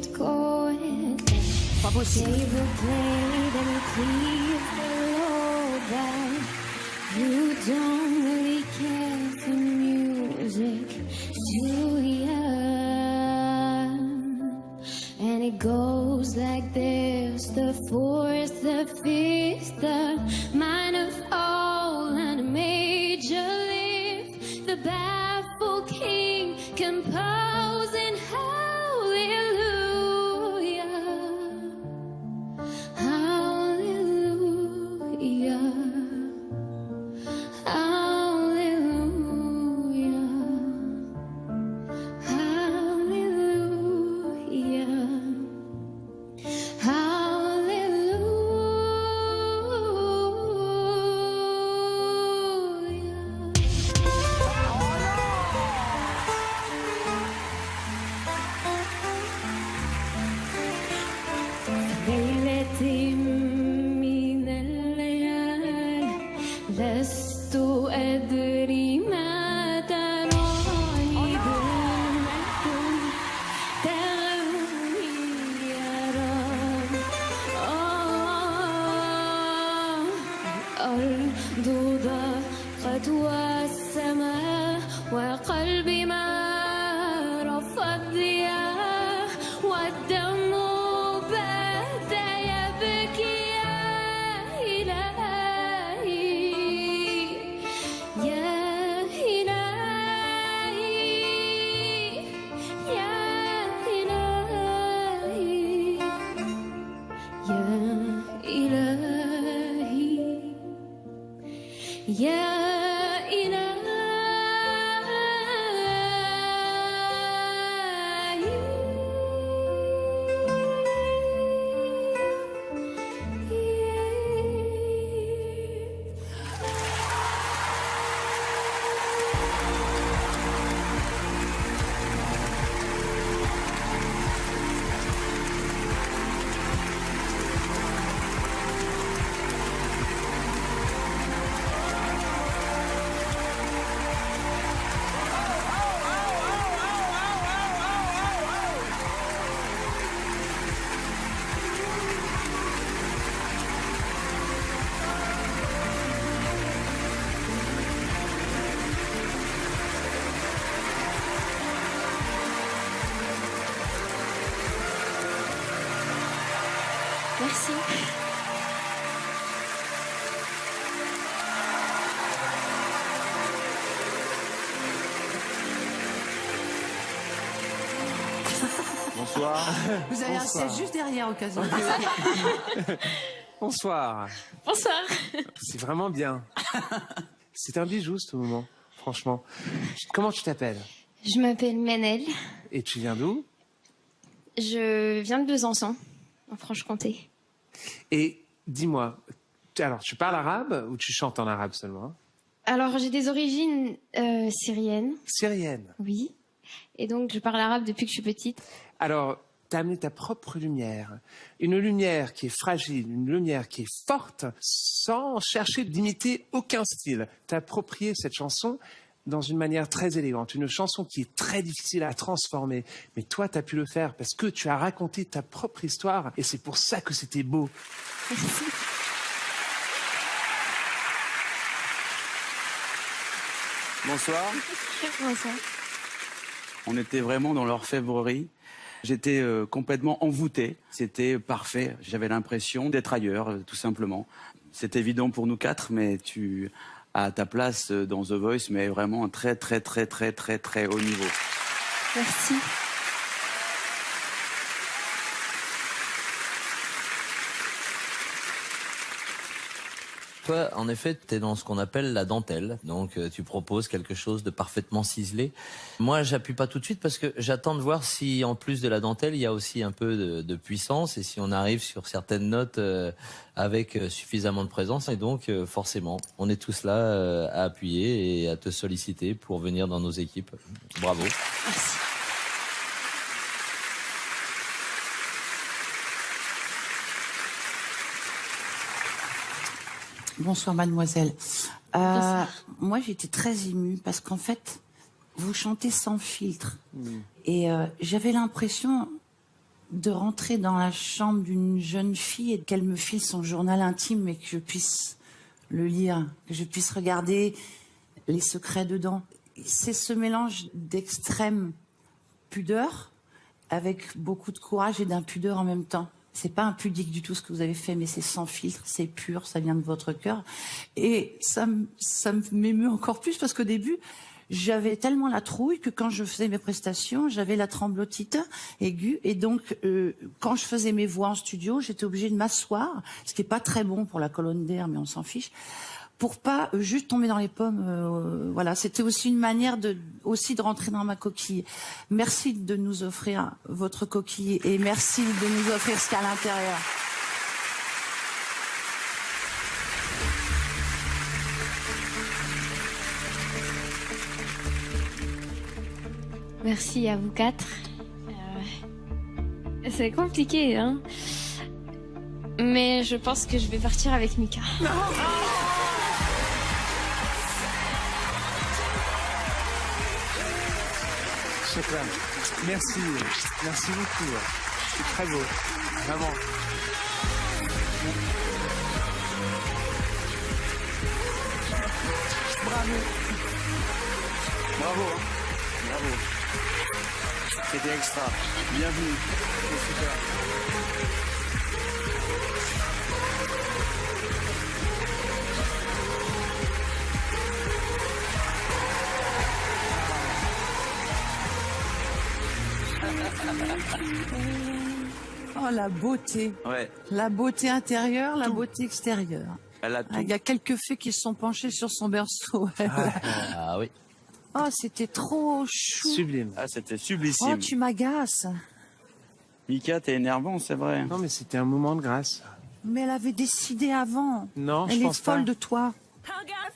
it going. Pas possible. Save the blade and please the Lord that you don't really care for music, do ya? And it goes like this: the fourth, the fifth, the minor fall and a major lift, the baffled king composing hallelujah, hallelujah, hallelujah, ليلتي من الليالي لست أدري ما تراني بالمكتوب تغني يا رب. الأرض ضاقت والسماء وقلبي ما رفض ضياء والدم بات يبكي يا إلهي يا إلهي يا إلهي يا إلهي يا Merci. Bonsoir. Vous avez un Bonsoir. siège juste derrière au cas où. Bonsoir. Bonsoir. C'est vraiment bien. C'est un bijou ce moment, franchement. Comment tu t'appelles? Je m'appelle Manel. Et tu viens d'où? Je viens de Besançon, en Franche-Comté. Et dis-moi, alors tu parles arabe ou tu chantes en arabe seulement? Alors, j'ai des origines syriennes, Syrienne. oui. Et donc, je parle arabe depuis que je suis petite. Alors, tu as amené ta propre lumière. Une lumière qui est fragile, une lumière qui est forte, sans chercher d'imiter aucun style. Tu as approprié cette chanson dans une manière très élégante. Une chanson qui est très difficile à transformer. Mais toi, tu as pu le faire parce que tu as raconté ta propre histoire. Et c'est pour ça que c'était beau. Merci. Bonsoir. Bonsoir. On était vraiment dans l'orfèvrerie. J'étais complètement envoûté. C'était parfait. J'avais l'impression d'être ailleurs, tout simplement. C'est évident pour nous quatre, mais tu as ta place dans The Voice, mais vraiment un très, très, très, très, très, très haut niveau. Merci. Toi, en effet, tu es dans ce qu'on appelle la dentelle. Donc, tu proposes quelque chose de parfaitement ciselé. Moi, j'appuie pas tout de suite parce que j'attends de voir si, en plus de la dentelle, il y a aussi un peu de puissance et si on arrive sur certaines notes avec suffisamment de présence. Et donc, forcément, on est tous là à appuyer et à te solliciter pour venir dans nos équipes. Bravo. Merci. Bonsoir mademoiselle. Bonsoir. Moi j'étais très émue parce qu'en fait vous chantez sans filtre et j'avais l'impression de rentrer dans la chambre d'une jeune fille et qu'elle me file son journal intime et que je puisse le lire, que je puisse regarder les secrets dedans. C'est ce mélange d'extrême pudeur avec beaucoup de courage et d'impudeur en même temps. C'est pas impudique du tout ce que vous avez fait, mais c'est sans filtre, c'est pur, ça vient de votre cœur. Et ça m'émeut encore plus parce qu'au début, j'avais tellement la trouille que quand je faisais mes prestations, j'avais la tremblotite aiguë. Et donc, quand je faisais mes voix en studio, j'étais obligée de m'asseoir, ce qui est pas très bon pour la colonne d'air, mais on s'en fiche, pour pas juste tomber dans les pommes. Voilà, c'était aussi une manière de rentrer dans ma coquille. Merci de nous offrir votre coquille et merci de nous offrir ce qu'il y a à l'intérieur. Merci à vous quatre. C'est compliqué, hein. Mais je pense que je vais partir avec Mika. Chopin, merci. Merci beaucoup. C'est très beau. Vraiment. Bravo. Bravo, hein. Bravo. C'était extra. Bienvenue. C'est super. Oh, la beauté. Ouais. La beauté intérieure, la beauté extérieure. Elle a tout. Il y a quelques fées qui se sont penchées sur son berceau. Ah oui. Oh, c'était trop chou. Sublime. Ah, c'était Oh, sublissime. tu m'agaces. Mika, t'es énervant, c'est vrai. Non, mais c'était un moment de grâce. Mais elle avait décidé avant. Non, je Elle est pense pas. folle de toi. I got